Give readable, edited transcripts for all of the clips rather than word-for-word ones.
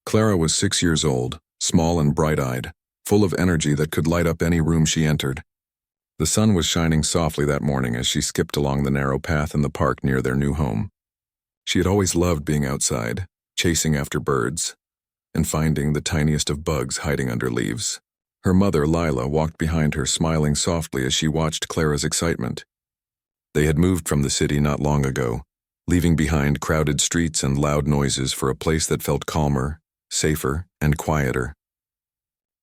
Clara was 6 years old, small and bright-eyed, full of energy that could light up any room she entered. The sun was shining softly that morning as she skipped along the narrow path in the park near their new home. She had always loved being outside, chasing after birds, and finding the tiniest of bugs hiding under leaves. Her mother, Lila, walked behind her, smiling softly as she watched Clara's excitement. They had moved from the city not long ago, leaving behind crowded streets and loud noises for a place that felt calmer, safer, and quieter.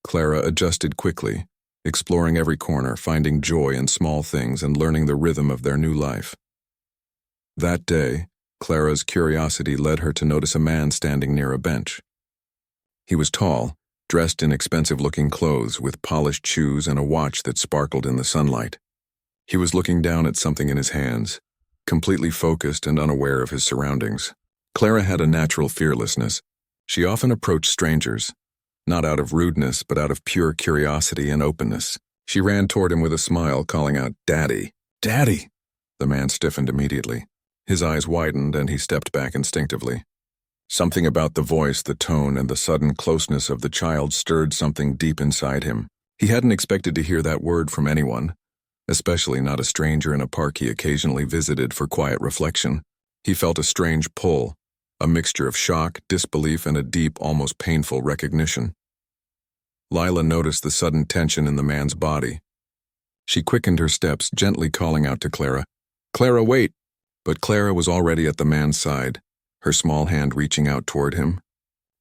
Clara adjusted quickly, exploring every corner, finding joy in small things and learning the rhythm of their new life. That day, Clara's curiosity led her to notice a man standing near a bench. He was tall, dressed in expensive-looking clothes with polished shoes and a watch that sparkled in the sunlight. He was looking down at something in his hands, completely focused and unaware of his surroundings. Clara had a natural fearlessness. She often approached strangers, not out of rudeness but out of pure curiosity and openness. She ran toward him with a smile, calling out, "Daddy! Daddy!" The man stiffened immediately. His eyes widened and he stepped back instinctively. Something about the voice, the tone, and the sudden closeness of the child stirred something deep inside him. He hadn't expected to hear that word from anyone, especially not a stranger in a park he occasionally visited for quiet reflection. He felt a strange pull, a mixture of shock, disbelief, and a deep, almost painful recognition. Lila noticed the sudden tension in the man's body. She quickened her steps, gently calling out to Clara, "Clara, wait!" But Clara was already at the man's side, her small hand reaching out toward him.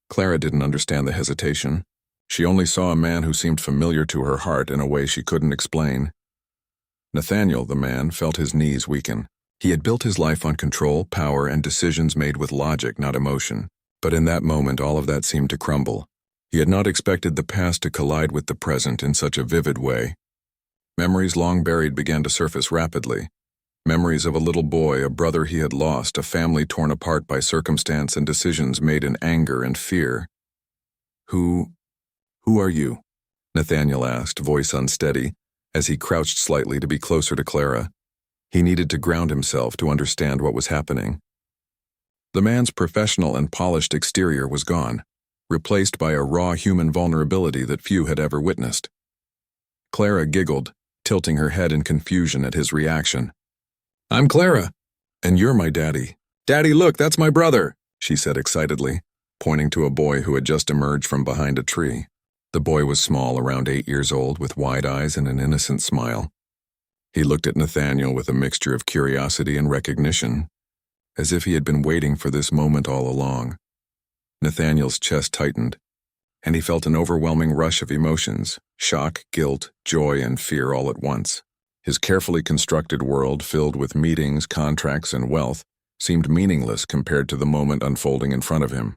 Clara didn't understand the hesitation. She only saw a man who seemed familiar to her heart in a way she couldn't explain. Nathaniel, the man, felt his knees weaken. He had built his life on control, power, and decisions made with logic, not emotion. But in that moment, all of that seemed to crumble. He had not expected the past to collide with the present in such a vivid way. Memories long buried began to surface rapidly. Memories of a little boy, a brother he had lost, a family torn apart by circumstance and decisions made in anger and fear. Who are you?" Nathaniel asked, voice unsteady, as he crouched slightly to be closer to Clara. He needed to ground himself to understand what was happening. The man's professional and polished exterior was gone, replaced by a raw human vulnerability that few had ever witnessed. Clara giggled, tilting her head in confusion at his reaction. "I'm Clara, and you're my daddy. Daddy, look, that's my brother," she said excitedly, pointing to a boy who had just emerged from behind a tree. The boy was small, around 8 years old, with wide eyes and an innocent smile. He looked at Nathaniel with a mixture of curiosity and recognition, as if he had been waiting for this moment all along. Nathaniel's chest tightened, and he felt an overwhelming rush of emotions, shock, guilt, joy, and fear all at once. His carefully constructed world, filled with meetings, contracts, and wealth, seemed meaningless compared to the moment unfolding in front of him.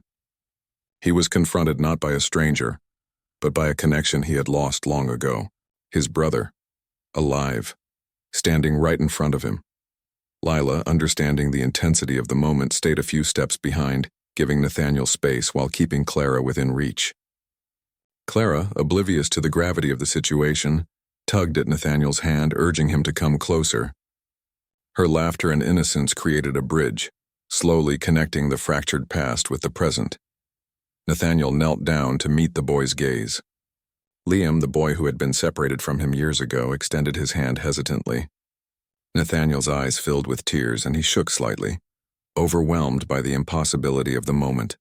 He was confronted not by a stranger, but by a connection he had lost long ago. His brother, alive, standing right in front of him. Lila, understanding the intensity of the moment, stayed a few steps behind, giving Nathaniel space while keeping Clara within reach. Clara, oblivious to the gravity of the situation, tugged at Nathaniel's hand, urging him to come closer. Her laughter and innocence created a bridge, slowly connecting the fractured past with the present. Nathaniel knelt down to meet the boy's gaze. Liam, the boy who had been separated from him years ago, extended his hand hesitantly. Nathaniel's eyes filled with tears, and he shook slightly, overwhelmed by the impossibility of the moment.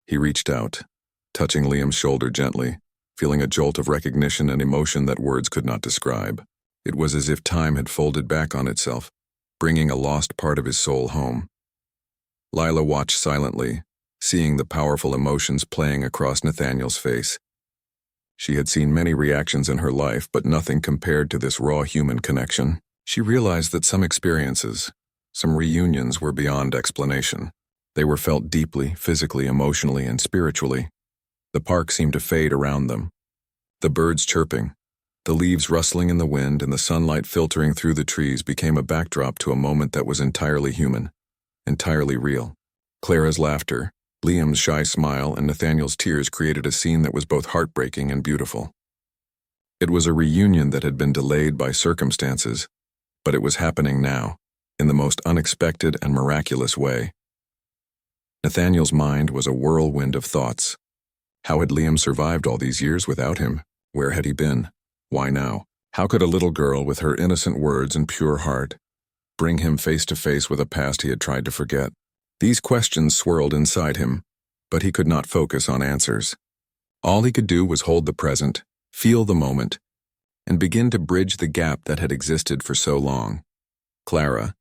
He reached out, touching Liam's shoulder gently, feeling a jolt of recognition and emotion that words could not describe. It was as if time had folded back on itself, bringing a lost part of his soul home. Lila watched silently, seeing the powerful emotions playing across Nathaniel's face. She had seen many reactions in her life, but nothing compared to this raw human connection. She realized that some experiences, some reunions, were beyond explanation. They were felt deeply, physically, emotionally, and spiritually. The park seemed to fade around them. The birds chirping, the leaves rustling in the wind, and the sunlight filtering through the trees became a backdrop to a moment that was entirely human, entirely real. Clara's laughter, Liam's shy smile, and Nathaniel's tears created a scene that was both heartbreaking and beautiful. It was a reunion that had been delayed by circumstances, but it was happening now, in the most unexpected and miraculous way. Nathaniel's mind was a whirlwind of thoughts. How had Liam survived all these years without him? Where had he been? Why now? How could a little girl with her innocent words and pure heart bring him face to face with a past he had tried to forget? These questions swirled inside him, but he could not focus on answers. All he could do was hold the present, feel the moment, and begin to bridge the gap that had existed for so long. Clara,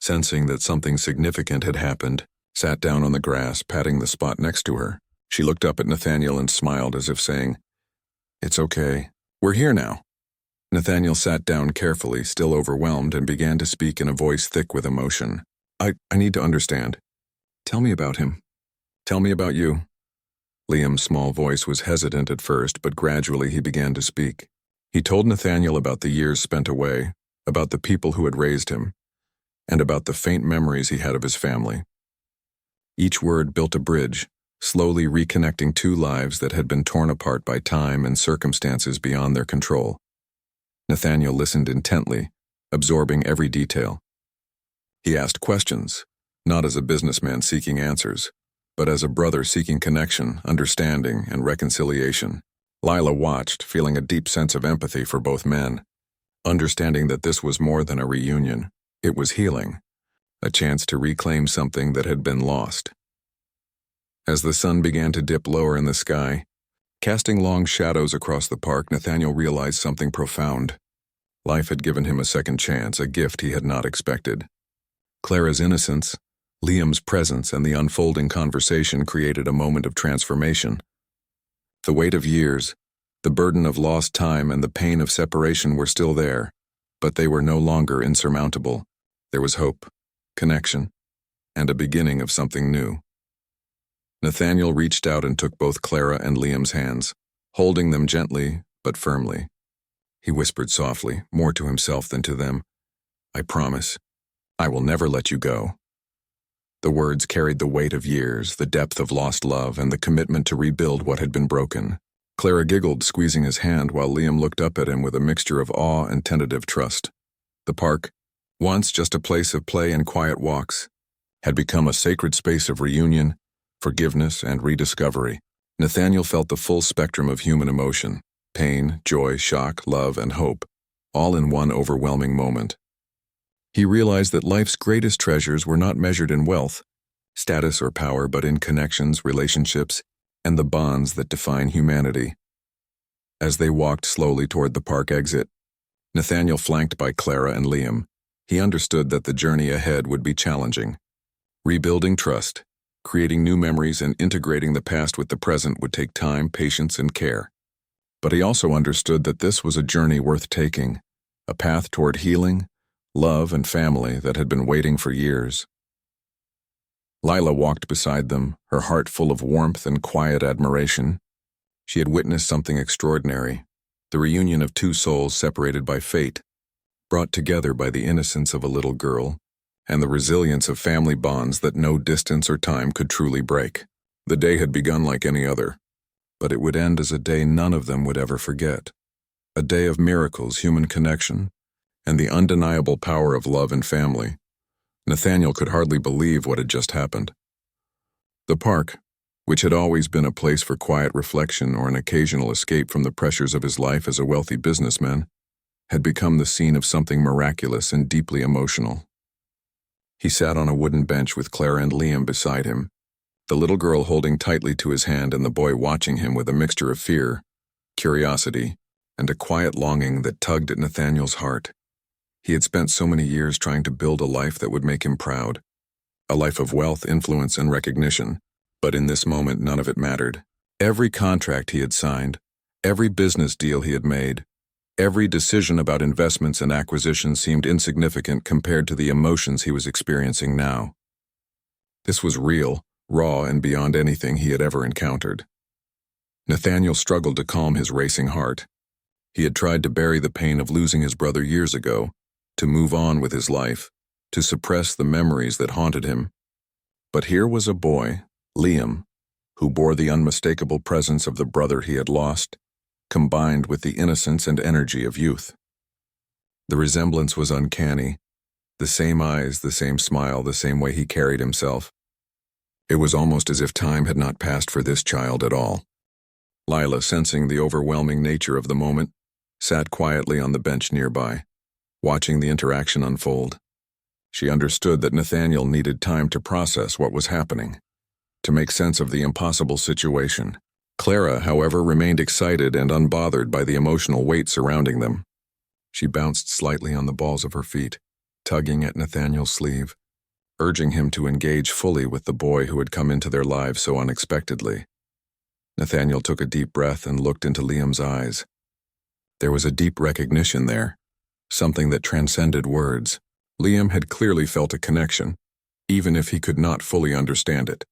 sensing that something significant had happened, sat down on the grass, patting the spot next to her. She looked up at Nathaniel and smiled as if saying, "It's okay. We're here now." Nathaniel sat down carefully, still overwhelmed, and began to speak in a voice thick with emotion. I need to understand. Tell me about him. Tell me about you." Liam's small voice was hesitant at first, but gradually he began to speak. He told Nathaniel about the years spent away, about the people who had raised him, and about the faint memories he had of his family. Each word built a bridge, slowly reconnecting two lives that had been torn apart by time and circumstances beyond their control. Nathaniel listened intently, absorbing every detail. He asked questions, not as a businessman seeking answers, but as a brother seeking connection, understanding, and reconciliation. Lila watched, feeling a deep sense of empathy for both men, understanding that this was more than a reunion. It was healing, a chance to reclaim something that had been lost. As the sun began to dip lower in the sky, casting long shadows across the park, Nathaniel realized something profound. Life had given him a second chance, a gift he had not expected. Clara's innocence, Liam's presence, and the unfolding conversation created a moment of transformation. The weight of years, the burden of lost time, and the pain of separation were still there, but they were no longer insurmountable. There was hope, connection, and a beginning of something new. Nathaniel reached out and took both Clara and Liam's hands, holding them gently but firmly. He whispered softly, more to himself than to them, "I promise, I will never let you go." The words carried the weight of years, the depth of lost love, and the commitment to rebuild what had been broken. Clara giggled, squeezing his hand, while Liam looked up at him with a mixture of awe and tentative trust. The park, once just a place of play and quiet walks, had become a sacred space of reunion, forgiveness, and rediscovery. Nathaniel felt the full spectrum of human emotion: pain, joy, shock, love, and hope, all in one overwhelming moment. He realized that life's greatest treasures were not measured in wealth, status, or power, but in connections, relationships, and the bonds that define humanity. As they walked slowly toward the park exit, Nathaniel flanked by Clara and Liam, he understood that the journey ahead would be challenging. Rebuilding trust, creating new memories, and integrating the past with the present would take time, patience, and care. But he also understood that this was a journey worth taking, a path toward healing, love, and family that had been waiting for years. Lila walked beside them, her heart full of warmth and quiet admiration. She had witnessed something extraordinary, the reunion of two souls separated by fate, brought together by the innocence of a little girl, and the resilience of family bonds that no distance or time could truly break. The day had begun like any other, but it would end as a day none of them would ever forget. A day of miracles, human connection, and the undeniable power of love and family. Nathaniel could hardly believe what had just happened. The park, which had always been a place for quiet reflection or an occasional escape from the pressures of his life as a wealthy businessman, had become the scene of something miraculous and deeply emotional. He sat on a wooden bench with Clara and Liam beside him, the little girl holding tightly to his hand and the boy watching him with a mixture of fear, curiosity, and a quiet longing that tugged at Nathaniel's heart. He had spent so many years trying to build a life that would make him proud, a life of wealth, influence, and recognition, but in this moment none of it mattered. Every contract he had signed, every business deal he had made, every decision about investments and acquisitions seemed insignificant compared to the emotions he was experiencing now. This was real, raw, and beyond anything he had ever encountered. Nathaniel struggled to calm his racing heart. He had tried to bury the pain of losing his brother years ago, to move on with his life, to suppress the memories that haunted him. But here was a boy, Liam, who bore the unmistakable presence of the brother he had lost, combined with the innocence and energy of youth. The resemblance was uncanny, the same eyes, the same smile, the same way he carried himself. It was almost as if time had not passed for this child at all. Lila, sensing the overwhelming nature of the moment, sat quietly on the bench nearby, watching the interaction unfold. She understood that Nathaniel needed time to process what was happening, to make sense of the impossible situation. Clara, however, remained excited and unbothered by the emotional weight surrounding them. She bounced slightly on the balls of her feet, tugging at Nathaniel's sleeve, urging him to engage fully with the boy who had come into their lives so unexpectedly. Nathaniel took a deep breath and looked into Liam's eyes. There was a deep recognition there, something that transcended words. Liam had clearly felt a connection, even if he could not fully understand it.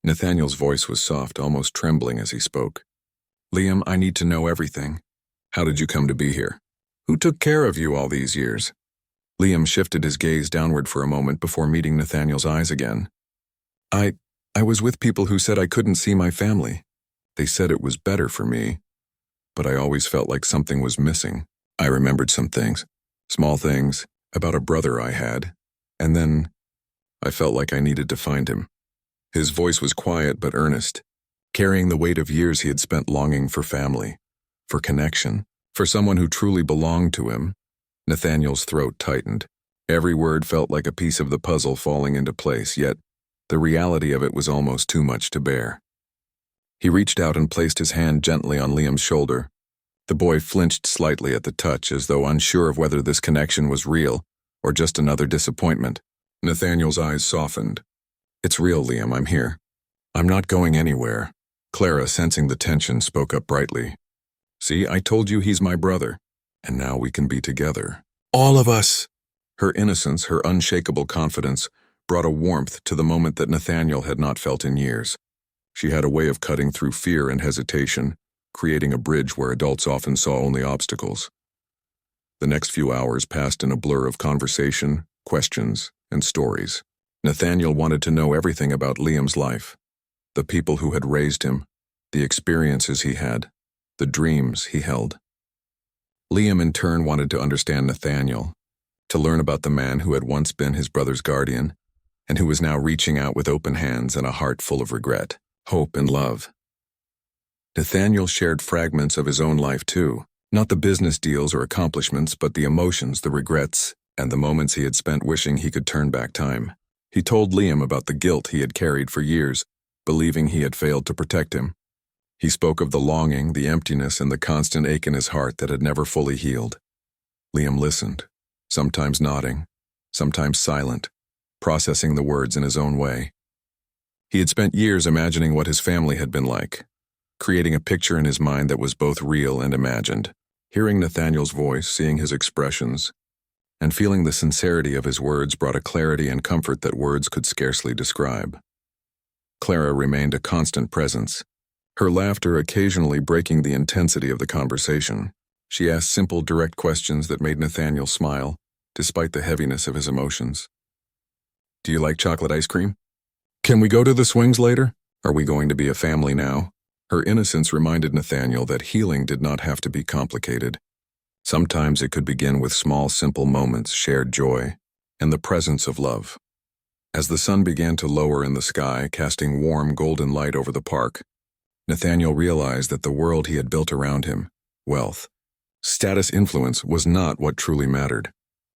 Nathaniel's voice was soft, almost trembling as he spoke. "Liam, I need to know everything. How did you come to be here? Who took care of you all these years?" Liam shifted his gaze downward for a moment before meeting Nathaniel's eyes again. I was with people who said I couldn't see my family. They said it was better for me, but I always felt like something was missing. I remembered some things, small things, about a brother I had, and then I felt like I needed to find him." His voice was quiet but earnest, carrying the weight of years he had spent longing for family, for connection, for someone who truly belonged to him. Nathaniel's throat tightened. Every word felt like a piece of the puzzle falling into place, yet the reality of it was almost too much to bear. He reached out and placed his hand gently on Liam's shoulder. The boy flinched slightly at the touch, as though unsure of whether this connection was real or just another disappointment. Nathaniel's eyes softened. "It's real, Liam, I'm here. I'm not going anywhere." Clara, sensing the tension, spoke up brightly. "See, I told you he's my brother, and now we can be together. All of us!" Her innocence, her unshakable confidence, brought a warmth to the moment that Nathaniel had not felt in years. She had a way of cutting through fear and hesitation, creating a bridge where adults often saw only obstacles. The next few hours passed in a blur of conversation, questions, and stories. Nathaniel wanted to know everything about Liam's life, the people who had raised him, the experiences he had, the dreams he held. Liam in turn wanted to understand Nathaniel, to learn about the man who had once been his brother's guardian, and who was now reaching out with open hands and a heart full of regret, hope, and love. Nathaniel shared fragments of his own life too, not the business deals or accomplishments, but the emotions, the regrets, and the moments he had spent wishing he could turn back time. He told Liam about the guilt he had carried for years, believing he had failed to protect him. He spoke of the longing, the emptiness, and the constant ache in his heart that had never fully healed. Liam listened, sometimes nodding, sometimes silent, processing the words in his own way. He had spent years imagining what his family had been like, creating a picture in his mind that was both real and imagined. Hearing Nathaniel's voice, seeing his expressions, and feeling the sincerity of his words brought a clarity and comfort that words could scarcely describe. Clara remained a constant presence, her laughter occasionally breaking the intensity of the conversation. She asked simple, direct questions that made Nathaniel smile, despite the heaviness of his emotions. "Do you like chocolate ice cream? Can we go to the swings later? Are we going to be a family now?" Her innocence reminded Nathaniel that healing did not have to be complicated. Sometimes it could begin with small, simple moments, shared joy, and the presence of love. As the sun began to lower in the sky, casting warm, golden light over the park, Nathaniel realized that the world he had built around him, wealth, status, influence, was not what truly mattered.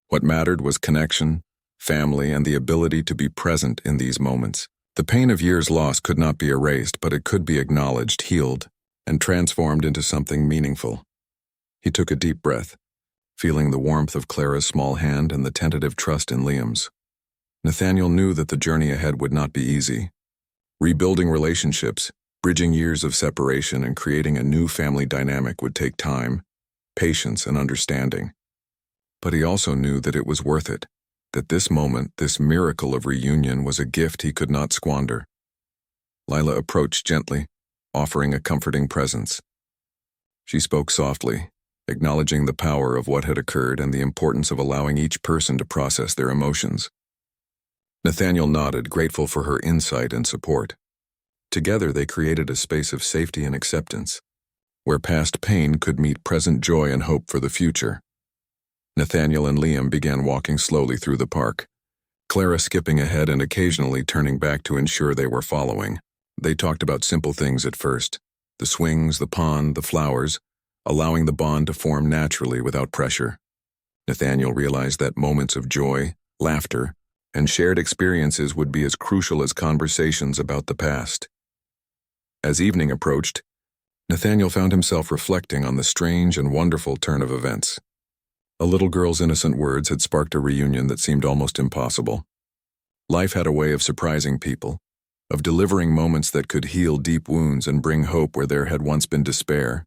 What mattered was connection, family, and the ability to be present in these moments. The pain of years lost could not be erased, but it could be acknowledged, healed, and transformed into something meaningful. He took a deep breath, feeling the warmth of Clara's small hand and the tentative trust in Liam's. Nathaniel knew that the journey ahead would not be easy. Rebuilding relationships, bridging years of separation, and creating a new family dynamic would take time, patience, and understanding. But he also knew that it was worth it, that this moment, this miracle of reunion, was a gift he could not squander. Lila approached gently, offering a comforting presence. She spoke softly, acknowledging the power of what had occurred and the importance of allowing each person to process their emotions. Nathaniel nodded, grateful for her insight and support. Together they created a space of safety and acceptance, where past pain could meet present joy and hope for the future. Nathaniel and Liam began walking slowly through the park, Clara skipping ahead and occasionally turning back to ensure they were following. They talked about simple things at first: the swings, the pond, the flowers, allowing the bond to form naturally without pressure. Nathaniel realized that moments of joy, laughter, and shared experiences would be as crucial as conversations about the past. As evening approached, Nathaniel found himself reflecting on the strange and wonderful turn of events. A little girl's innocent words had sparked a reunion that seemed almost impossible. Life had a way of surprising people, of delivering moments that could heal deep wounds and bring hope where there had once been despair.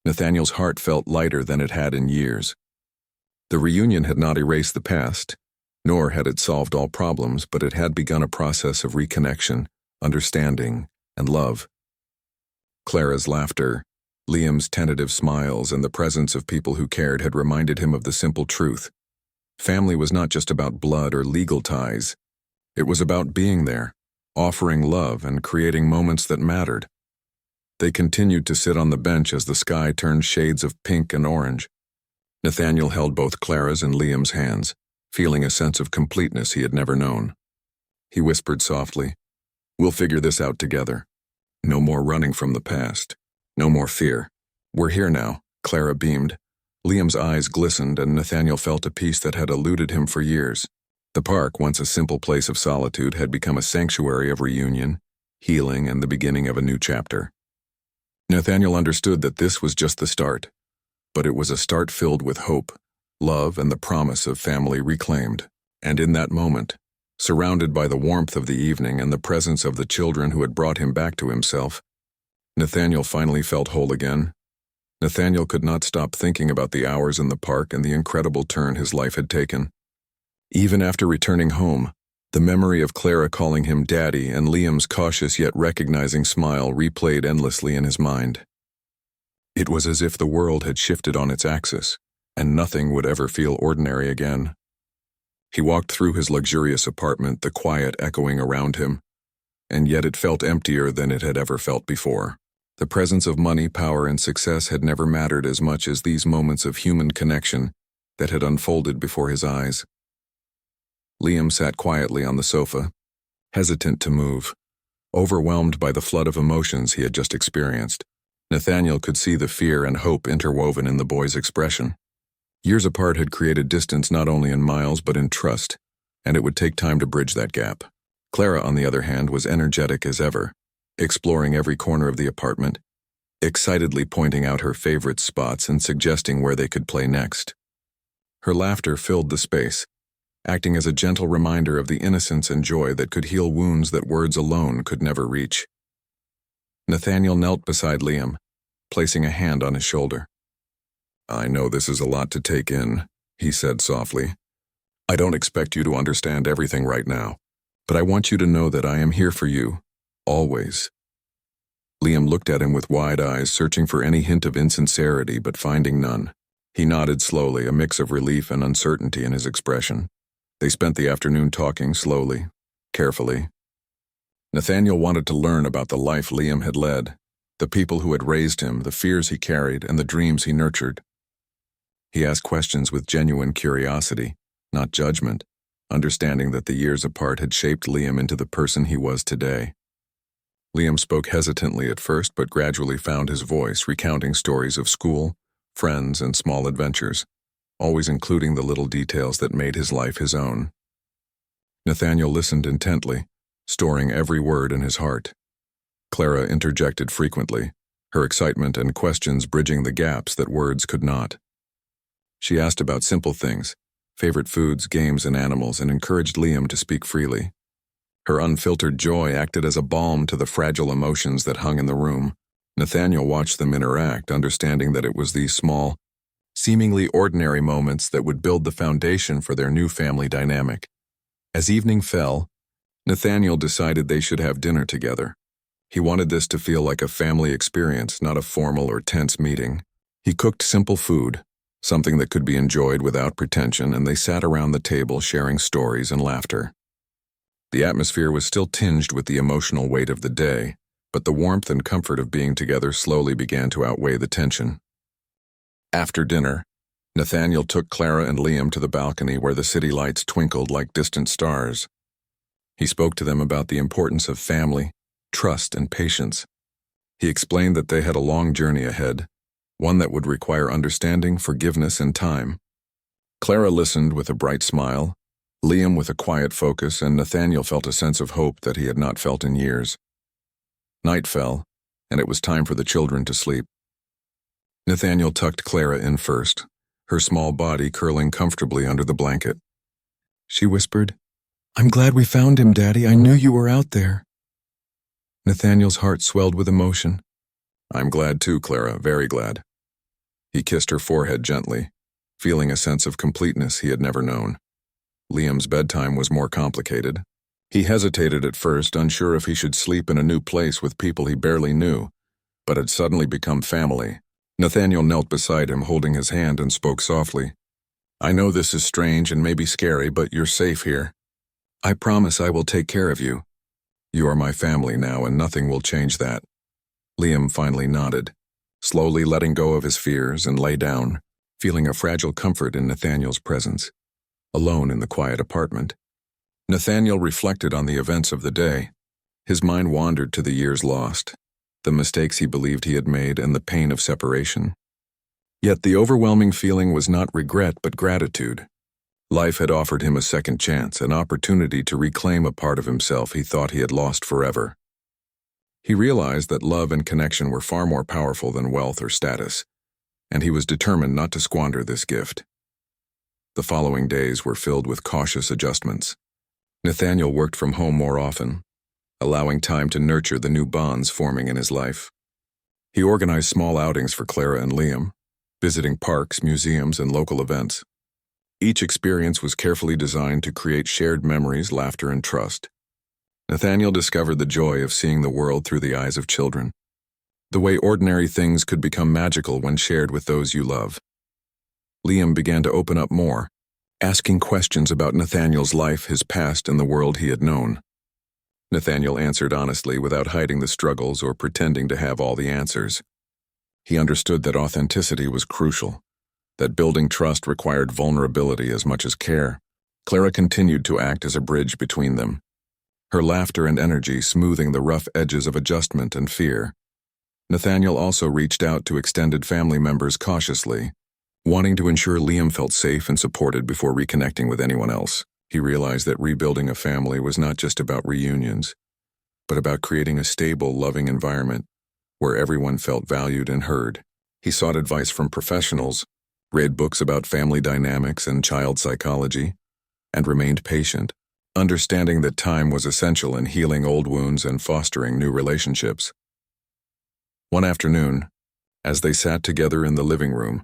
Nathaniel's heart felt lighter than it had in years. The reunion had not erased the past, nor had it solved all problems, but it had begun a process of reconnection, understanding, and love. Clara's laughter, Liam's tentative smiles, and the presence of people who cared had reminded him of the simple truth. Family was not just about blood or legal ties. It was about being there, offering love, and creating moments that mattered. They continued to sit on the bench as the sky turned shades of pink and orange. Nathaniel held both Clara's and Liam's hands, feeling a sense of completeness he had never known. He whispered softly, "We'll figure this out together. No more running from the past. No more fear. We're here now." Clara beamed. Liam's eyes glistened, and Nathaniel felt a peace that had eluded him for years. The park, once a simple place of solitude, had become a sanctuary of reunion, healing, and the beginning of a new chapter. Nathaniel understood that this was just the start, but it was a start filled with hope, love, and the promise of family reclaimed. And in that moment, surrounded by the warmth of the evening and the presence of the children who had brought him back to himself, Nathaniel finally felt whole again. Nathaniel could not stop thinking about the hours in the park and the incredible turn his life had taken. Even after returning home, the memory of Clara calling him Daddy and Liam's cautious yet recognizing smile replayed endlessly in his mind. It was as if the world had shifted on its axis, and nothing would ever feel ordinary again. He walked through his luxurious apartment, the quiet echoing around him, and yet it felt emptier than it had ever felt before. The presence of money, power, and success had never mattered as much as these moments of human connection that had unfolded before his eyes. Liam sat quietly on the sofa, hesitant to move, overwhelmed by the flood of emotions he had just experienced. Nathaniel could see the fear and hope interwoven in the boy's expression. Years apart had created distance not only in miles but in trust, and it would take time to bridge that gap. Clara, on the other hand, was energetic as ever, exploring every corner of the apartment, excitedly pointing out her favorite spots and suggesting where they could play next. Her laughter filled the space, acting as a gentle reminder of the innocence and joy that could heal wounds that words alone could never reach. Nathaniel knelt beside Liam, placing a hand on his shoulder. "I know this is a lot to take in," he said softly. "I don't expect you to understand everything right now, but I want you to know that I am here for you, always." Liam looked at him with wide eyes, searching for any hint of insincerity but finding none. He nodded slowly, a mix of relief and uncertainty in his expression. They spent the afternoon talking slowly, carefully. Nathaniel wanted to learn about the life Liam had led, the people who had raised him, the fears he carried, and the dreams he nurtured. He asked questions with genuine curiosity, not judgment, understanding that the years apart had shaped Liam into the person he was today. Liam spoke hesitantly at first, but gradually found his voice, recounting stories of school, friends, and small adventures, always including the little details that made his life his own. Nathaniel listened intently, storing every word in his heart. Clara interjected frequently, her excitement and questions bridging the gaps that words could not. She asked about simple things, favorite foods, games, and animals, and encouraged Liam to speak freely. Her unfiltered joy acted as a balm to the fragile emotions that hung in the room. Nathaniel watched them interact, understanding that it was these small, seemingly ordinary moments that would build the foundation for their new family dynamic. As evening fell, Nathaniel decided they should have dinner together. He wanted this to feel like a family experience, not a formal or tense meeting. He cooked simple food, something that could be enjoyed without pretension, and they sat around the table sharing stories and laughter. The atmosphere was still tinged with the emotional weight of the day, but the warmth and comfort of being together slowly began to outweigh the tension. After dinner, Nathaniel took Clara and Liam to the balcony where the city lights twinkled like distant stars. He spoke to them about the importance of family, trust, and patience. He explained that they had a long journey ahead, one that would require understanding, forgiveness, and time. Clara listened with a bright smile, Liam with a quiet focus, and Nathaniel felt a sense of hope that he had not felt in years. Night fell, and it was time for the children to sleep. Nathaniel tucked Clara in first, her small body curling comfortably under the blanket. She whispered, "I'm glad we found him, Daddy. I knew you were out there." Nathaniel's heart swelled with emotion. "I'm glad too, Clara, very glad." He kissed her forehead gently, feeling a sense of completeness he had never known. Liam's bedtime was more complicated. He hesitated at first, unsure if he should sleep in a new place with people he barely knew, but had suddenly become family. Nathaniel knelt beside him, holding his hand, and spoke softly. "I know this is strange and maybe scary, but you're safe here. I promise I will take care of you. You are my family now, and nothing will change that." Liam finally nodded, slowly letting go of his fears, and lay down, feeling a fragile comfort in Nathaniel's presence, alone in the quiet apartment. Nathaniel reflected on the events of the day. His mind wandered to the years lost, the mistakes he believed he had made, and the pain of separation. Yet the overwhelming feeling was not regret but gratitude. Life had offered him a second chance, an opportunity to reclaim a part of himself he thought he had lost forever. He realized that love and connection were far more powerful than wealth or status, and he was determined not to squander this gift. The following days were filled with cautious adjustments. Nathaniel worked from home more often, allowing time to nurture the new bonds forming in his life. He organized small outings for Clara and Liam, visiting parks, museums, and local events. Each experience was carefully designed to create shared memories, laughter, and trust. Nathaniel discovered the joy of seeing the world through the eyes of children, the way ordinary things could become magical when shared with those you love. Liam began to open up more, asking questions about Nathaniel's life, his past, and the world he had known. Nathaniel answered honestly without hiding the struggles or pretending to have all the answers. He understood that authenticity was crucial, that building trust required vulnerability as much as care. Clara continued to act as a bridge between them, her laughter and energy smoothing the rough edges of adjustment and fear. Nathaniel also reached out to extended family members cautiously, wanting to ensure Liam felt safe and supported before reconnecting with anyone else. He realized that rebuilding a family was not just about reunions, but about creating a stable, loving environment where everyone felt valued and heard. He sought advice from professionals, read books about family dynamics and child psychology, and remained patient, understanding that time was essential in healing old wounds and fostering new relationships. One afternoon, as they sat together in the living room,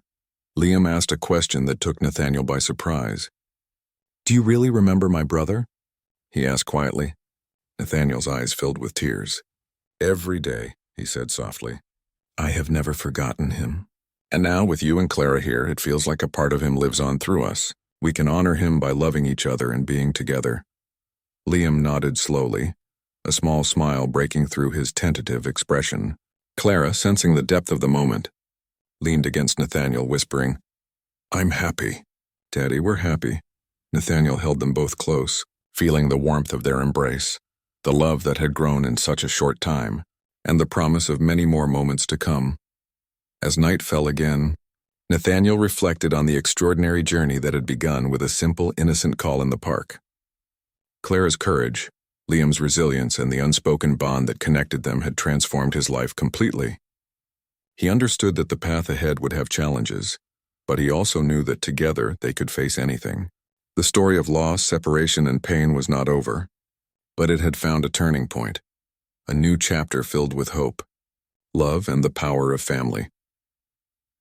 Liam asked a question that took Nathaniel by surprise. "Do you really remember my brother?" he asked quietly. Nathaniel's eyes filled with tears. "Every day," he said softly. "I have never forgotten him. And now, with you and Clara here, it feels like a part of him lives on through us. We can honor him by loving each other and being together." Liam nodded slowly, a small smile breaking through his tentative expression. Clara, sensing the depth of the moment, leaned against Nathaniel, whispering, "I'm happy." "Daddy, we're happy." Nathaniel held them both close, feeling the warmth of their embrace, the love that had grown in such a short time, and the promise of many more moments to come. As night fell again, Nathaniel reflected on the extraordinary journey that had begun with a simple, innocent call in the park. Clara's courage, Liam's resilience, and the unspoken bond that connected them had transformed his life completely. He understood that the path ahead would have challenges, but he also knew that together they could face anything. The story of loss, separation, and pain was not over, but it had found a turning point, a new chapter filled with hope, love, and the power of family.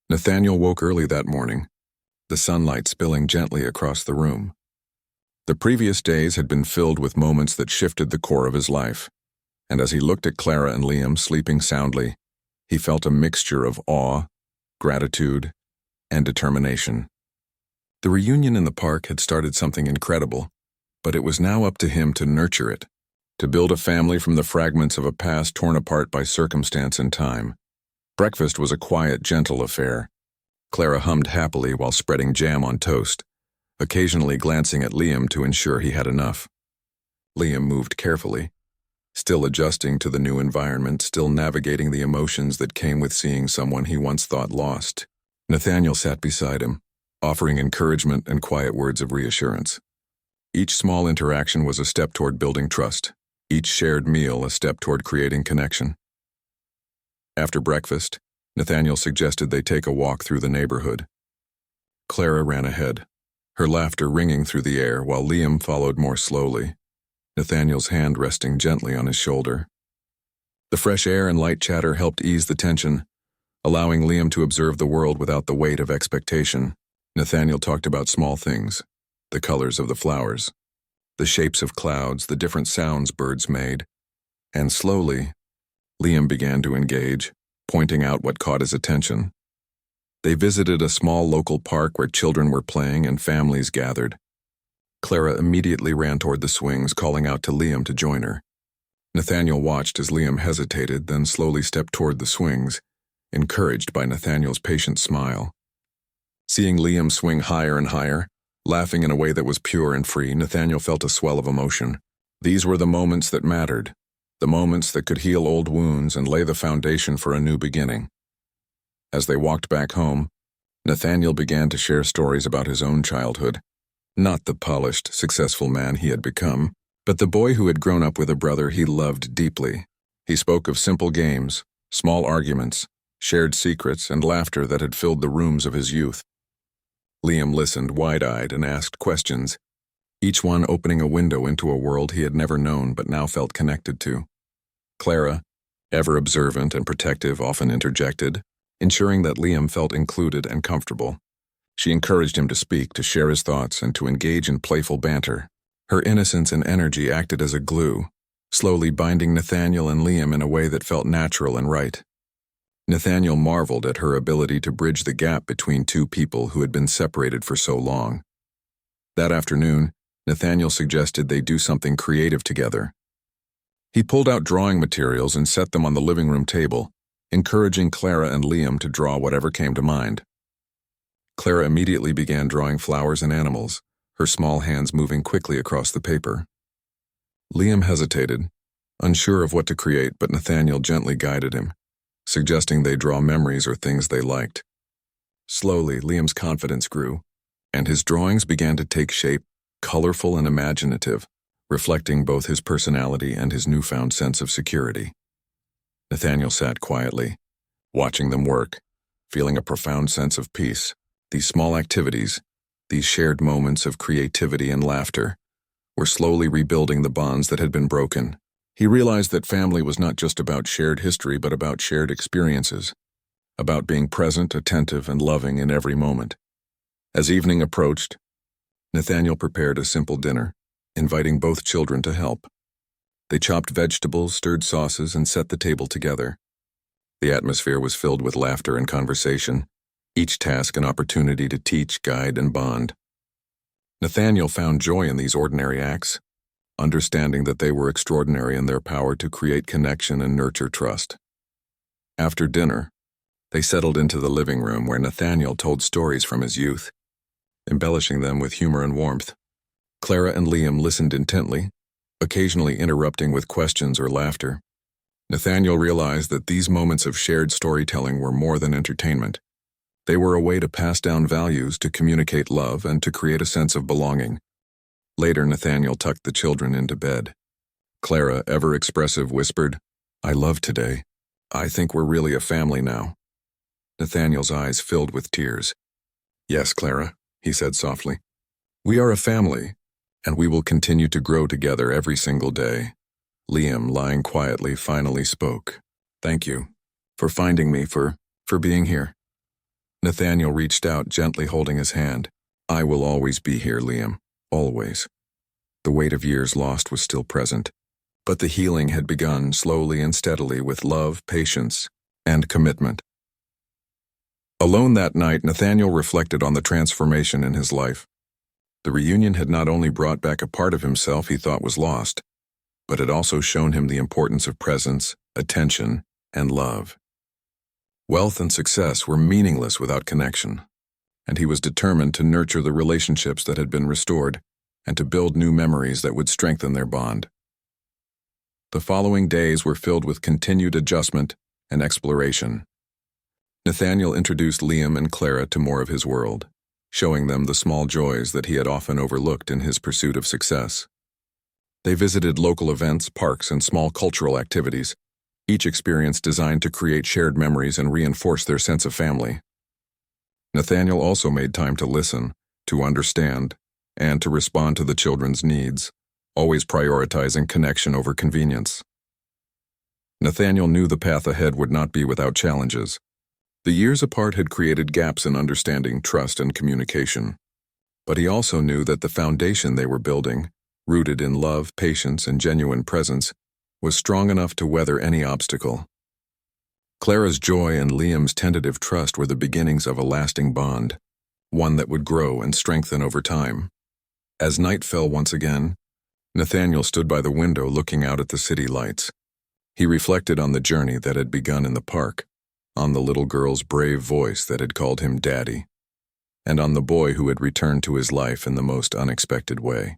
Nathaniel woke early that morning, the sunlight spilling gently across the room. The previous days had been filled with moments that shifted the core of his life, and as he looked at Clara and Liam sleeping soundly, he felt a mixture of awe, gratitude, and determination. The reunion in the park had started something incredible, but it was now up to him to nurture it, to build a family from the fragments of a past torn apart by circumstance and time. Breakfast was a quiet, gentle affair. Clara hummed happily while spreading jam on toast, occasionally glancing at Liam to ensure he had enough. Liam moved carefully, still adjusting to the new environment, still navigating the emotions that came with seeing someone he once thought lost. Nathaniel sat beside him, offering encouragement and quiet words of reassurance. Each small interaction was a step toward building trust, each shared meal a step toward creating connection. After breakfast, Nathaniel suggested they take a walk through the neighborhood. Clara ran ahead, her laughter ringing through the air while Liam followed more slowly, Nathaniel's hand resting gently on his shoulder. The fresh air and light chatter helped ease the tension, allowing Liam to observe the world without the weight of expectation. Nathaniel talked about small things, the colors of the flowers, the shapes of clouds, the different sounds birds made. And slowly, Liam began to engage, pointing out what caught his attention. They visited a small local park where children were playing and families gathered. Clara immediately ran toward the swings, calling out to Liam to join her. Nathaniel watched as Liam hesitated, then slowly stepped toward the swings, encouraged by Nathaniel's patient smile. Seeing Liam swing higher and higher, laughing in a way that was pure and free, Nathaniel felt a swell of emotion. These were the moments that mattered, the moments that could heal old wounds and lay the foundation for a new beginning. As they walked back home, Nathaniel began to share stories about his own childhood. Not the polished, successful man he had become, but the boy who had grown up with a brother he loved deeply. He spoke of simple games, small arguments, shared secrets, and laughter that had filled the rooms of his youth. Liam listened wide-eyed and asked questions, each one opening a window into a world he had never known but now felt connected to. Clara, ever observant and protective, often interjected, ensuring that Liam felt included and comfortable. She encouraged him to speak, to share his thoughts, and to engage in playful banter. Her innocence and energy acted as a glue, slowly binding Nathaniel and Liam in a way that felt natural and right. Nathaniel marveled at her ability to bridge the gap between two people who had been separated for so long. That afternoon, Nathaniel suggested they do something creative together. He pulled out drawing materials and set them on the living room table, encouraging Clara and Liam to draw whatever came to mind. Clara immediately began drawing flowers and animals, her small hands moving quickly across the paper. Liam hesitated, unsure of what to create, but Nathaniel gently guided him, suggesting they draw memories or things they liked. Slowly, Liam's confidence grew, and his drawings began to take shape, colorful and imaginative, reflecting both his personality and his newfound sense of security. Nathaniel sat quietly, watching them work, feeling a profound sense of peace. These small activities, these shared moments of creativity and laughter, were slowly rebuilding the bonds that had been broken. He realized that family was not just about shared history, but about shared experiences, about being present, attentive, and loving in every moment. As evening approached, Nathaniel prepared a simple dinner, inviting both children to help. They chopped vegetables, stirred sauces, and set the table together. The atmosphere was filled with laughter and conversation, each task an opportunity to teach, guide, and bond. Nathaniel found joy in these ordinary acts, understanding that they were extraordinary in their power to create connection and nurture trust. After dinner, they settled into the living room where Nathaniel told stories from his youth, embellishing them with humor and warmth. Clara and Liam listened intently, occasionally interrupting with questions or laughter. Nathaniel realized that these moments of shared storytelling were more than entertainment. They were a way to pass down values, to communicate love, and to create a sense of belonging. Later, Nathaniel tucked the children into bed. Clara, ever expressive, whispered, "I love today. I think we're really a family now." Nathaniel's eyes filled with tears. "Yes, Clara," he said softly. "We are a family, and we will continue to grow together every single day." Liam, lying quietly, finally spoke. "Thank you for finding me, for being here." Nathaniel reached out, gently holding his hand. "I will always be here, Liam, always." The weight of years lost was still present, but the healing had begun slowly and steadily with love, patience, and commitment. Alone that night, Nathaniel reflected on the transformation in his life. The reunion had not only brought back a part of himself he thought was lost, but had also shown him the importance of presence, attention, and love. Wealth and success were meaningless without connection, and he was determined to nurture the relationships that had been restored and to build new memories that would strengthen their bond. The following days were filled with continued adjustment and exploration. Nathaniel introduced Liam and Clara to more of his world, showing them the small joys that he had often overlooked in his pursuit of success. They visited local events, parks, and small cultural activities, each experience designed to create shared memories and reinforce their sense of family. Nathaniel also made time to listen, to understand, and to respond to the children's needs, always prioritizing connection over convenience. Nathaniel knew the path ahead would not be without challenges. The years apart had created gaps in understanding, trust, and communication. But he also knew that the foundation they were building, rooted in love, patience, and genuine presence, was strong enough to weather any obstacle. Clara's joy and Liam's tentative trust were the beginnings of a lasting bond, one that would grow and strengthen over time. As night fell once again, Nathaniel stood by the window looking out at the city lights. He reflected on the journey that had begun in the park, on the little girl's brave voice that had called him Daddy, and on the boy who had returned to his life in the most unexpected way.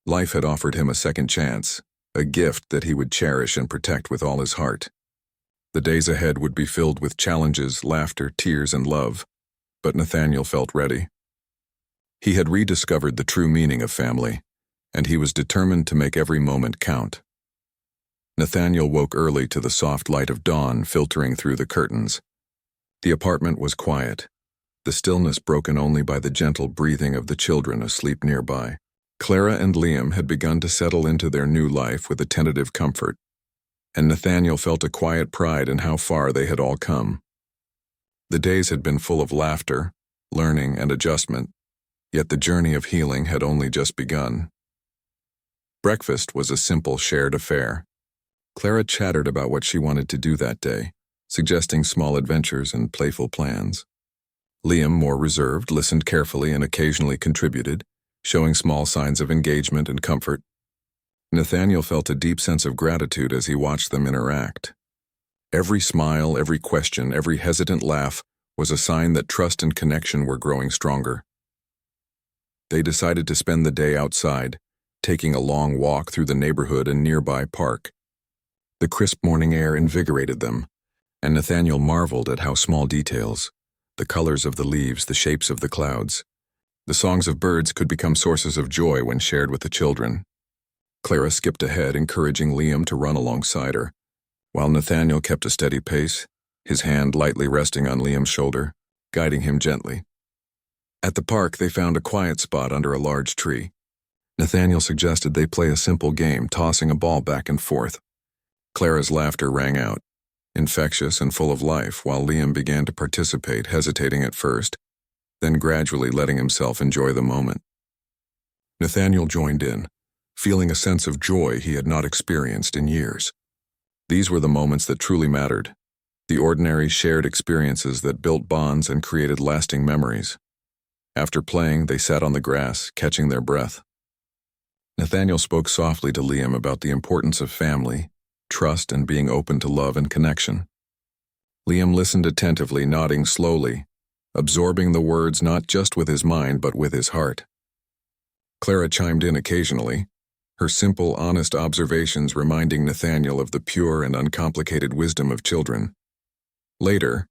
Life had offered him a second chance, a gift that he would cherish and protect with all his heart. The days ahead would be filled with challenges, laughter, tears, and love, but Nathaniel felt ready. He had rediscovered the true meaning of family, and he was determined to make every moment count. Nathaniel woke early to the soft light of dawn filtering through the curtains. The apartment was quiet, the stillness broken only by the gentle breathing of the children asleep nearby. Clara and Liam had begun to settle into their new life with a tentative comfort, and Nathaniel felt a quiet pride in how far they had all come. The days had been full of laughter, learning, and adjustment, yet the journey of healing had only just begun. Breakfast was a simple shared affair. Clara chattered about what she wanted to do that day, suggesting small adventures and playful plans. Liam, more reserved, listened carefully and occasionally contributed, showing small signs of engagement and comfort. Nathaniel felt a deep sense of gratitude as he watched them interact. Every smile, every question, every hesitant laugh was a sign that trust and connection were growing stronger. They decided to spend the day outside, taking a long walk through the neighborhood and nearby park. The crisp morning air invigorated them, and Nathaniel marveled at how small details, the colors of the leaves, the shapes of the clouds, the songs of birds could become sources of joy when shared with the children. Clara skipped ahead, encouraging Liam to run alongside her, while Nathaniel kept a steady pace, his hand lightly resting on Liam's shoulder, guiding him gently. At the park, they found a quiet spot under a large tree. Nathaniel suggested they play a simple game, tossing a ball back and forth. Clara's laughter rang out, infectious and full of life, while Liam began to participate, hesitating at first, then gradually letting himself enjoy the moment. Nathaniel joined in, feeling a sense of joy he had not experienced in years. These were the moments that truly mattered, the ordinary shared experiences that built bonds and created lasting memories. After playing, they sat on the grass, catching their breath. Nathaniel spoke softly to Liam about the importance of family, trust, and being open to love and connection. Liam listened attentively, nodding slowly, absorbing the words not just with his mind but with his heart. Clara chimed in occasionally, her simple, honest observations reminding Nathaniel of the pure and uncomplicated wisdom of children. Later,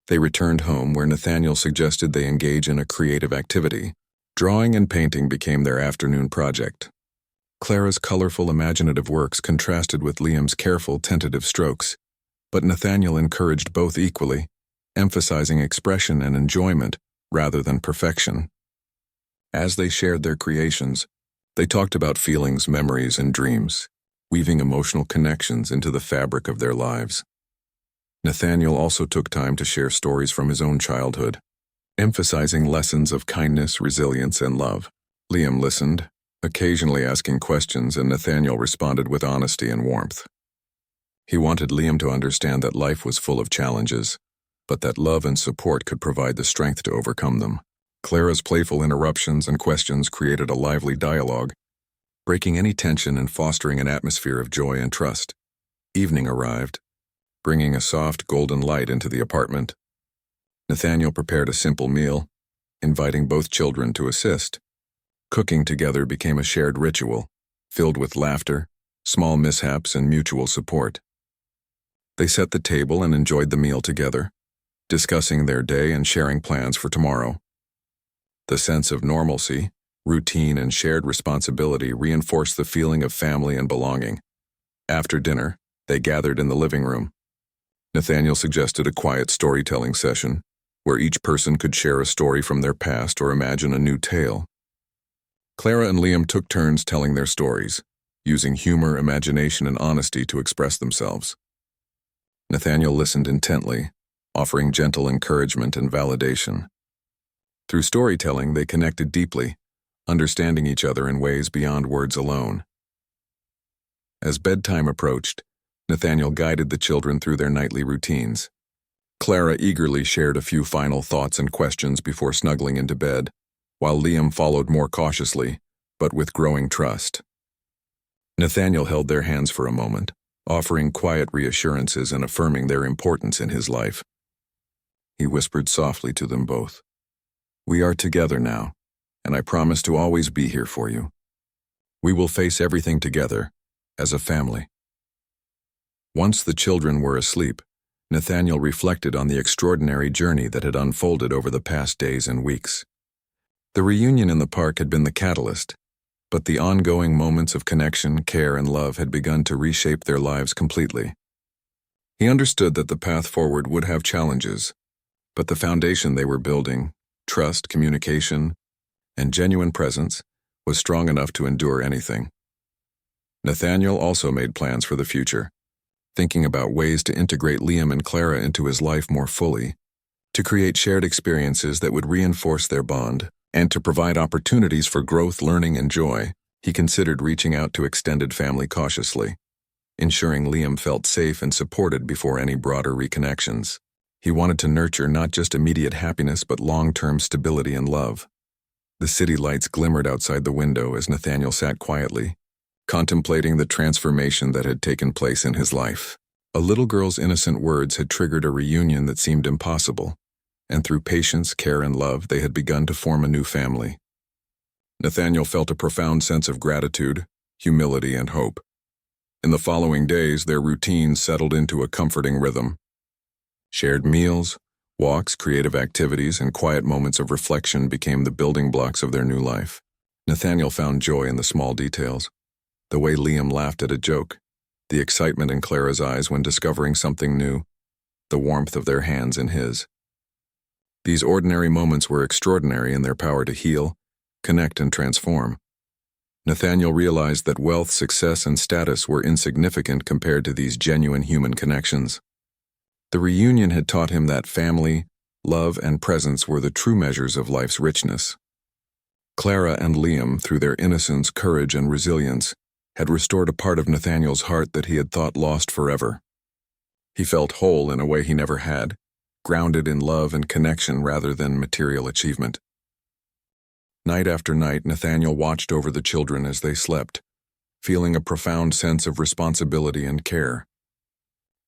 they returned home where Nathaniel suggested they engage in a creative activity. Drawing and painting became their afternoon project. Clara's colorful, imaginative works contrasted with Liam's careful, tentative strokes, but Nathaniel encouraged both equally, emphasizing expression and enjoyment rather than perfection. As they shared their creations, they talked about feelings, memories, and dreams, weaving emotional connections into the fabric of their lives. Nathaniel also took time to share stories from his own childhood, emphasizing lessons of kindness, resilience, and love. Liam listened, occasionally asking questions, and Nathaniel responded with honesty and warmth. He wanted Liam to understand that life was full of challenges, but that love and support could provide the strength to overcome them. Clara's playful interruptions and questions created a lively dialogue, breaking any tension and fostering an atmosphere of joy and trust. Evening arrived. bringing a soft golden light into the apartment. Nathaniel prepared a simple meal, inviting both children to assist. Cooking together became a shared ritual, filled with laughter, small mishaps, and mutual support. They set the table and enjoyed the meal together, discussing their day and sharing plans for tomorrow. The sense of normalcy, routine, and shared responsibility reinforced the feeling of family and belonging. After dinner, they gathered in the living room. Nathaniel suggested a quiet storytelling session, where each person could share a story from their past or imagine a new tale. Clara and Liam took turns telling their stories, using humor, imagination, and honesty to express themselves. Nathaniel listened intently, offering gentle encouragement and validation. Through storytelling, they connected deeply, understanding each other in ways beyond words alone. As bedtime approached, Nathaniel guided the children through their nightly routines. Clara eagerly shared a few final thoughts and questions before snuggling into bed, while Liam followed more cautiously, but with growing trust. Nathaniel held their hands for a moment, offering quiet reassurances and affirming their importance in his life. He whispered softly to them both, "We are together now, and I promise to always be here for you. We will face everything together, as a family." Once the children were asleep, Nathaniel reflected on the extraordinary journey that had unfolded over the past days and weeks. The reunion in the park had been the catalyst, but the ongoing moments of connection, care, and love had begun to reshape their lives completely. He understood that the path forward would have challenges, but the foundation they were building, trust, communication, and genuine presence, was strong enough to endure anything. Nathaniel also made plans for the future, thinking about ways to integrate Liam and Clara into his life more fully, to create shared experiences that would reinforce their bond, and to provide opportunities for growth, learning, and joy. He considered reaching out to extended family cautiously, ensuring Liam felt safe and supported before any broader reconnections. He wanted to nurture not just immediate happiness but long-term stability and love. The city lights glimmered outside the window as Nathaniel sat quietly, contemplating the transformation that had taken place in his life. A little girl's innocent words had triggered a reunion that seemed impossible, and through patience, care, and love, they had begun to form a new family. Nathaniel felt a profound sense of gratitude, humility, and hope. In the following days, their routines settled into a comforting rhythm. Shared meals, walks, creative activities, and quiet moments of reflection became the building blocks of their new life. Nathaniel found joy in the small details. The way Liam laughed at a joke, the excitement in Clara's eyes when discovering something new, the warmth of their hands in his. These ordinary moments were extraordinary in their power to heal, connect, and transform. Nathaniel realized that wealth, success, and status were insignificant compared to these genuine human connections. The reunion had taught him that family, love, and presence were the true measures of life's richness. Clara and Liam, through their innocence, courage, and resilience, had restored a part of Nathaniel's heart that he had thought lost forever. He felt whole in a way he never had, grounded in love and connection rather than material achievement. Night after night, Nathaniel watched over the children as they slept, feeling a profound sense of responsibility and care.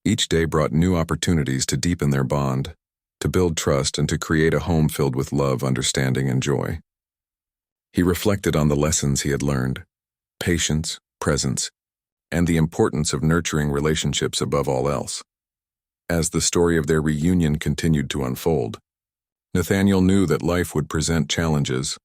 Each day brought new opportunities to deepen their bond, to build trust, and to create a home filled with love, understanding, and joy. He reflected on the lessons he had learned: patience, presence, and the importance of nurturing relationships above all else. As the story of their reunion continued to unfold, Nathaniel knew that life would present challenges,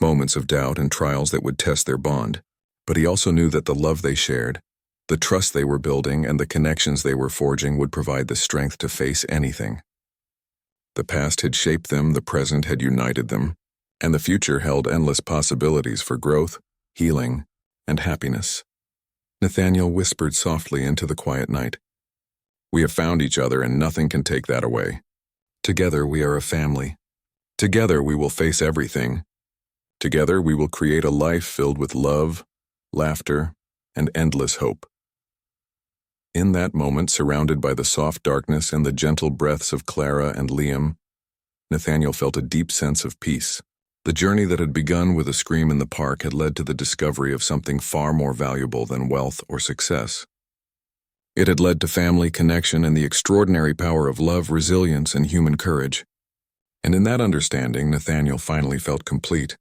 moments of doubt, and trials that would test their bond. But he also knew that the love they shared, the trust they were building, and the connections they were forging would provide the strength to face anything. The past had shaped them, the present had united them, and the future held endless possibilities for growth, healing, and happiness. Nathaniel whispered softly into the quiet night, "We have found each other, and nothing can take that away. Together we are a family. Together we will face everything. Together we will create a life filled with love, laughter, and endless hope." In that moment, surrounded by the soft darkness and the gentle breaths of Clara and Liam, Nathaniel felt a deep sense of peace. The journey that had begun with a scream in the park had led to the discovery of something far more valuable than wealth or success. It had led to family connection and the extraordinary power of love, resilience, and human courage. And in that understanding, Nathaniel finally felt complete,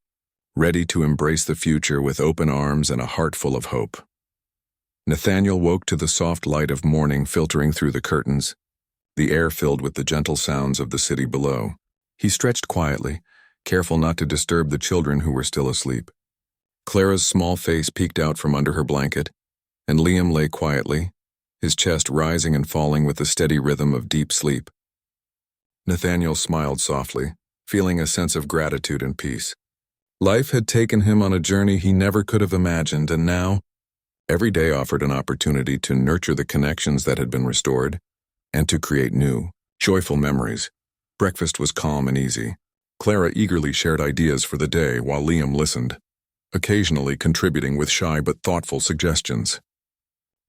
ready to embrace the future with open arms and a heart full of hope. Nathaniel woke to the soft light of morning filtering through the curtains, the air filled with the gentle sounds of the city below. He stretched quietly, careful not to disturb the children who were still asleep. Clara's small face peeked out from under her blanket, and Liam lay quietly, his chest rising and falling with the steady rhythm of deep sleep. Nathaniel smiled softly, feeling a sense of gratitude and peace. Life had taken him on a journey he never could have imagined, and now, every day offered an opportunity to nurture the connections that had been restored, and to create new, joyful memories. Breakfast was calm and easy. Clara eagerly shared ideas for the day while Liam listened, occasionally contributing with shy but thoughtful suggestions.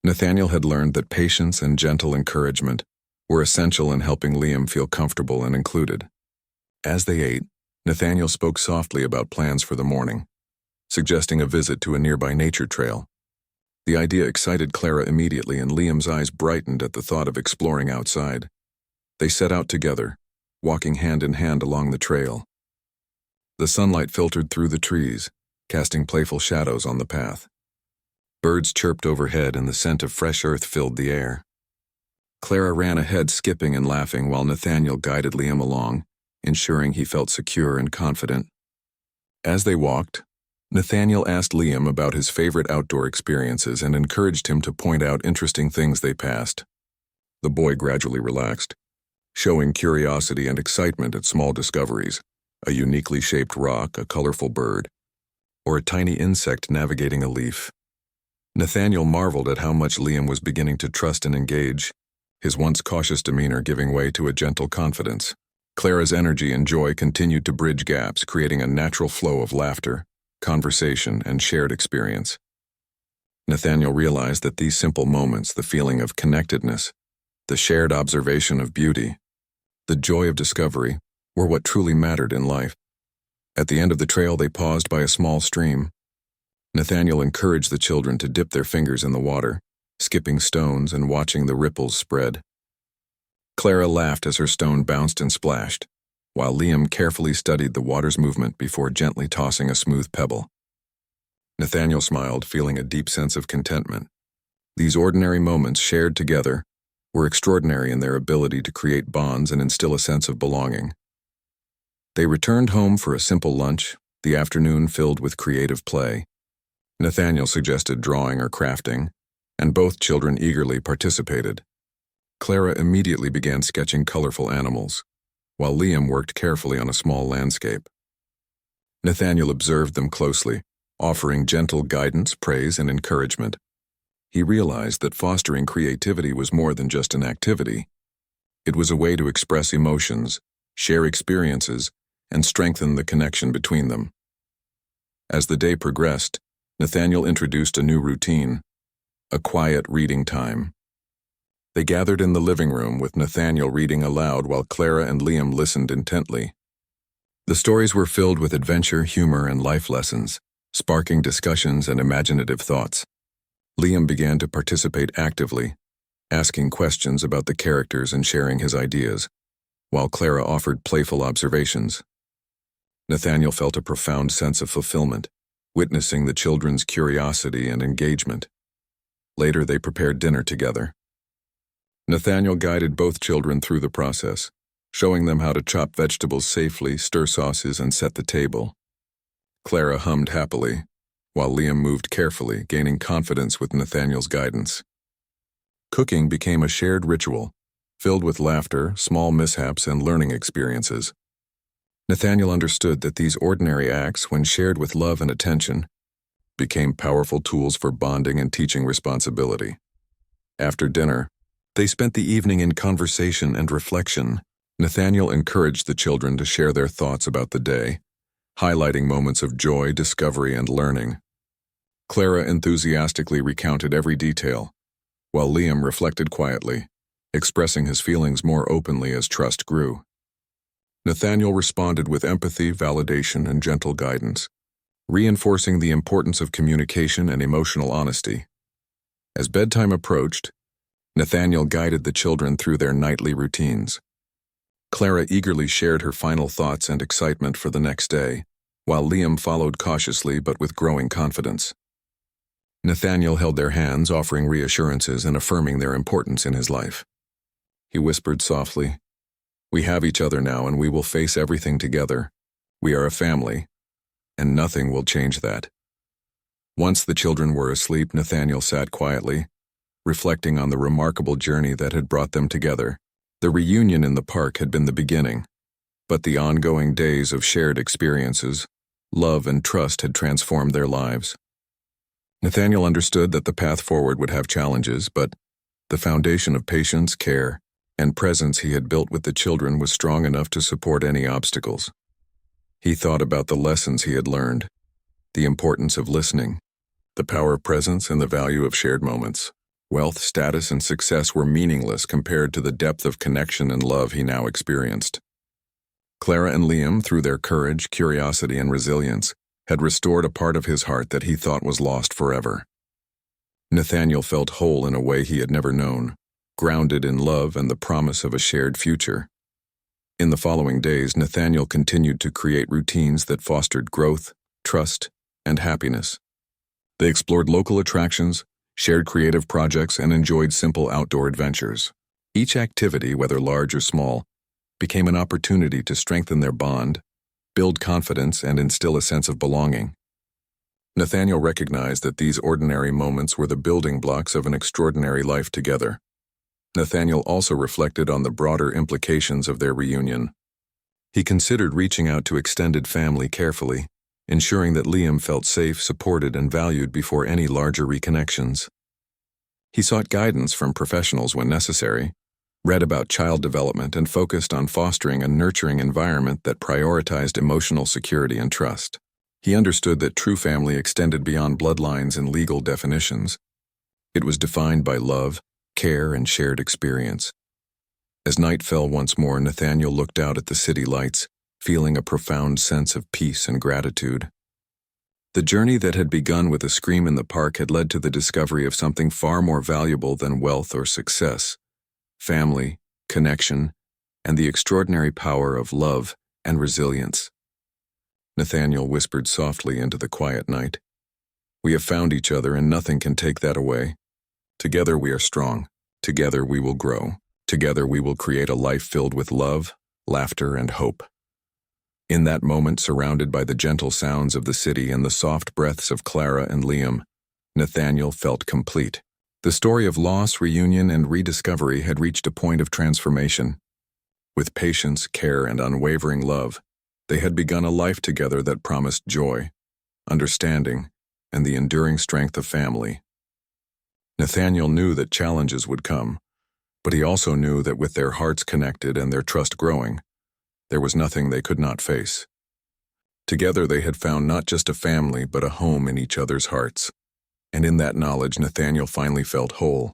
Nathaniel had learned that patience and gentle encouragement were essential in helping Liam feel comfortable and included. As they ate, Nathaniel spoke softly about plans for the morning, suggesting a visit to a nearby nature trail. The idea excited Clara immediately, and Liam's eyes brightened at the thought of exploring outside. They set out together, walking hand in hand along the trail. The sunlight filtered through the trees, casting playful shadows on the path. Birds chirped overhead and the scent of fresh earth filled the air. Clara ran ahead, skipping and laughing, while Nathaniel guided Liam along, ensuring he felt secure and confident. As they walked, Nathaniel asked Liam about his favorite outdoor experiences and encouraged him to point out interesting things they passed. The boy gradually relaxed, showing curiosity and excitement at small discoveries, a uniquely shaped rock, a colorful bird, or a tiny insect navigating a leaf. Nathaniel marveled at how much Liam was beginning to trust and engage, his once cautious demeanor giving way to a gentle confidence. Clara's energy and joy continued to bridge gaps, creating a natural flow of laughter, conversation, and shared experience. Nathaniel realized that these simple moments, the feeling of connectedness, the shared observation of beauty, the joy of discovery, were what truly mattered in life. At the end of the trail, they paused by a small stream. Nathaniel encouraged the children to dip their fingers in the water, skipping stones and watching the ripples spread. Clara laughed as her stone bounced and splashed, while Liam carefully studied the water's movement before gently tossing a smooth pebble. Nathaniel smiled, feeling a deep sense of contentment. These ordinary moments shared together were extraordinary in their ability to create bonds and instill a sense of belonging. They returned home for a simple lunch, the afternoon filled with creative play. Nathaniel suggested drawing or crafting, and both children eagerly participated. Clara immediately began sketching colorful animals, while Liam worked carefully on a small landscape. Nathaniel observed them closely, offering gentle guidance, praise, and encouragement. He realized that fostering creativity was more than just an activity. It was a way to express emotions, share experiences, and strengthen the connection between them. As the day progressed, Nathaniel introduced a new routine, a quiet reading time. They gathered in the living room with Nathaniel reading aloud while Clara and Liam listened intently. The stories were filled with adventure, humor, and life lessons, sparking discussions and imaginative thoughts. Liam began to participate actively, asking questions about the characters and sharing his ideas, while Clara offered playful observations. Nathaniel felt a profound sense of fulfillment, witnessing the children's curiosity and engagement. Later, they prepared dinner together. Nathaniel guided both children through the process, showing them how to chop vegetables safely, stir sauces, and set the table. Clara hummed happily, while Liam moved carefully, gaining confidence with Nathaniel's guidance. Cooking became a shared ritual, filled with laughter, small mishaps, and learning experiences. Nathaniel understood that these ordinary acts, when shared with love and attention, became powerful tools for bonding and teaching responsibility. After dinner, they spent the evening in conversation and reflection. Nathaniel encouraged the children to share their thoughts about the day, highlighting moments of joy, discovery, and learning. Clara enthusiastically recounted every detail, while Liam reflected quietly, expressing his feelings more openly as trust grew. Nathaniel responded with empathy, validation, and gentle guidance, reinforcing the importance of communication and emotional honesty. As bedtime approached, Nathaniel guided the children through their nightly routines. Clara eagerly shared her final thoughts and excitement for the next day, while Liam followed cautiously but with growing confidence. Nathaniel held their hands, offering reassurances and affirming their importance in his life. He whispered softly, "We have each other now, and we will face everything together. We are a family, and nothing will change that." Once the children were asleep, Nathaniel sat quietly, reflecting on the remarkable journey that had brought them together. The reunion in the park had been the beginning, but the ongoing days of shared experiences, love and trust had transformed their lives. Nathaniel understood that the path forward would have challenges, but the foundation of patience, care, and presence he had built with the children was strong enough to support any obstacles. He thought about the lessons he had learned, the importance of listening, the power of presence, and the value of shared moments. Wealth, status, and success were meaningless compared to the depth of connection and love he now experienced. Clara and Liam, through their courage, curiosity, and resilience, had restored a part of his heart that he thought was lost forever. Nathaniel felt whole in a way he had never known, grounded in love and the promise of a shared future. In the following days, Nathaniel continued to create routines that fostered growth, trust, and happiness. They explored local attractions, shared creative projects, and enjoyed simple outdoor adventures. Each activity, whether large or small, became an opportunity to strengthen their bond, build confidence, and instill a sense of belonging. Nathaniel recognized that these ordinary moments were the building blocks of an extraordinary life together. Nathaniel also reflected on the broader implications of their reunion. He considered reaching out to extended family carefully, ensuring that Liam felt safe, supported, and valued before any larger reconnections. He sought guidance from professionals when necessary, read about child development, and focused on fostering a nurturing environment that prioritized emotional security and trust. He understood that true family extended beyond bloodlines and legal definitions. It was defined by love, care, and shared experience. As night fell once more, Nathaniel looked out at the city lights, feeling a profound sense of peace and gratitude. The journey that had begun with a scream in the park had led to the discovery of something far more valuable than wealth or success: family, connection, and the extraordinary power of love and resilience. Nathaniel whispered softly into the quiet night, "We have found each other, and nothing can take that away. Together we are strong. Together we will grow. Together we will create a life filled with love, laughter, and hope." In that moment, surrounded by the gentle sounds of the city and the soft breaths of Clara and Liam, Nathaniel felt complete. The story of loss, reunion, and rediscovery had reached a point of transformation. With patience, care, and unwavering love, they had begun a life together that promised joy, understanding, and the enduring strength of family. Nathaniel knew that challenges would come, but he also knew that with their hearts connected and their trust growing, there was nothing they could not face. Together they had found not just a family but a home in each other's hearts. And in that knowledge, Nathaniel finally felt whole,